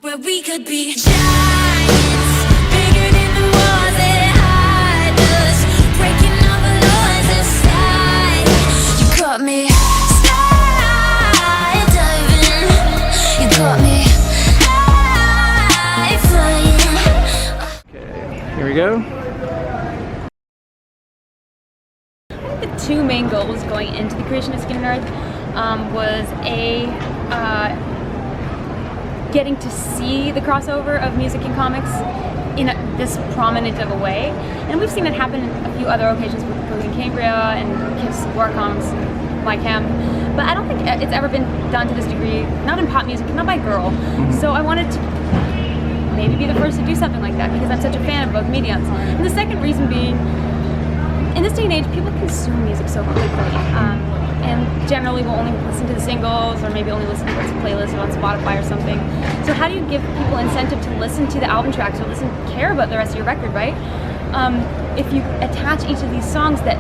Where we could be giants, bigger than the walls that hide us, breaking all the laws inside. You caught me skydiving, you caught me high flying. Okay, here we go. The two main goals going into the creation of Skin and Earth was getting to see the crossover of music and comics in this prominent of a way, and we've seen it happen in a few other occasions with Cozy Cambria and Kiss War Comics and My Camp, but I don't think it's ever been done to this degree, not in pop music, not by a girl. So I wanted to maybe be the first to do something like that because I'm such a fan of both mediums. And the second reason being, in this day and age, people consume music so quickly, and generally will only listen to the singles or maybe only listen to what's playlisted on Spotify or something. So how do you give people incentive to listen to the album tracks or care about the rest of your record, right? If you attach each of these songs that,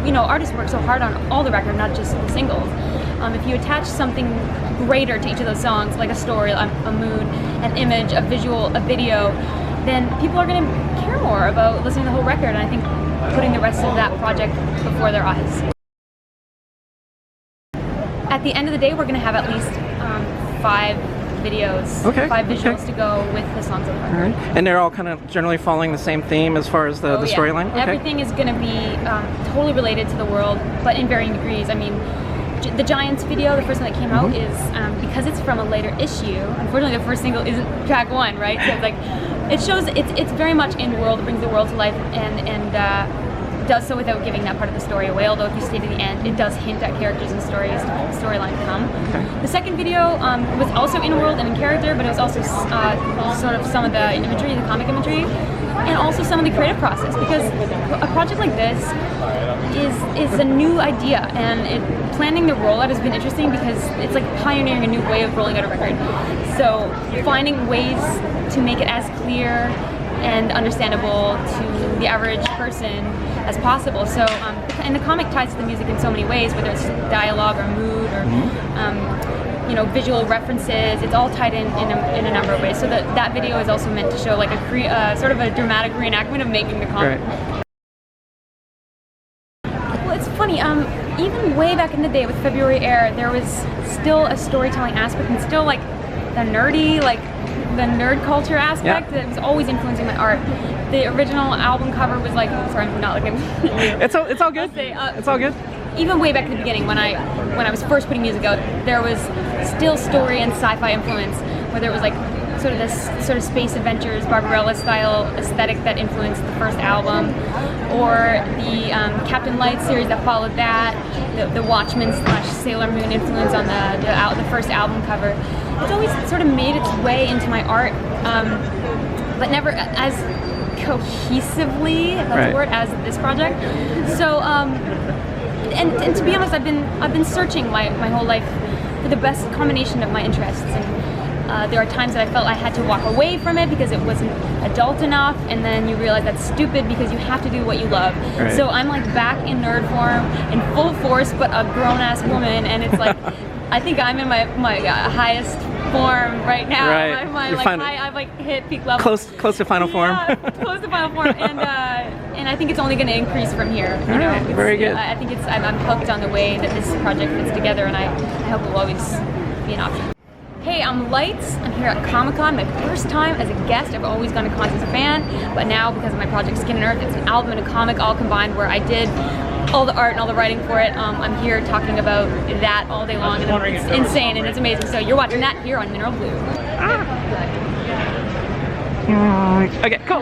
you know, artists work so hard on all the record, not just the singles. If you attach something greater to each of those songs, like a story, a mood, an image, a visual, a video, then people are going to care more about listening to the whole record, and I think putting the rest of that project before their eyes. At the end of the day, we're going to have at least 5 videos, 5 visuals to go with the songs of the record. All right. And they're all kind of generally following the same theme as far as the storyline? Okay. Everything is going to be totally related to the world, but in varying degrees. I mean, the Giants video, the first one that came out, is because it's from a later issue. Unfortunately, the first single isn't track 1, right? So it's like, it shows it's very much in world, it brings the world to life, and does so without giving that part of the story away. Although if you stay to the end, it does hint at characters and storyline to come. Okay. The second video was also in world and in character, but it was also sort of some of the imagery, the comic imagery, and also some of the creative process, because a project like this is a new idea, and planning the rollout has been interesting because it's like pioneering a new way of rolling out a record. So finding ways to make it as clear and understandable to the average person as possible. So, and the comic ties to the music in so many ways, whether it's dialogue or mood or you know, visual references. It's all tied in a number of ways. So that video is also meant to show like a sort of a dramatic reenactment of making the comic. Right. Well, it's funny. Even way back in the day with February Air, there was still a storytelling aspect and still like the nerdy, like the nerd culture aspect that was always influencing my art. The original album cover was like, sorry, I'm not looking. It's all good. It's all good. Even way back in the beginning, when I was first putting music out, there was still story and sci-fi influence, whether it was like sort of this sort of space adventures, Barbarella style aesthetic that influenced the first album, or the Captain Light series that followed that, the Watchmen / Sailor Moon influence on the first album cover. It's always sort of made its way into my art, but never as cohesively, if that's a word, as this project. So, and to be honest, I've been searching my whole life for the best combination of my interests, and there are times that I felt I had to walk away from it because it wasn't adult enough, and then you realize that's stupid because you have to do what you love. Right. So I'm like back in nerd form, in full force, but a grown-ass woman, and it's like, I think I'm in my highest form right now. Right. I've like hit peak level. Close to final form. Yeah, close to final form, and I think it's only going to increase from here. You know, very good. I think I'm hooked on the way that this project fits together, and I hope it will always be an option. Hey, I'm Lights. I'm here at Comic-Con, my first time as a guest. I've always gone to cons as a fan, but now because of my project Skin and Earth, it's an album and a comic all combined where I did all the art and all the writing for it. I'm here talking about that all day long, and it's insane and it's amazing. So you're watching that here on Mineral Blue. Okay, cool.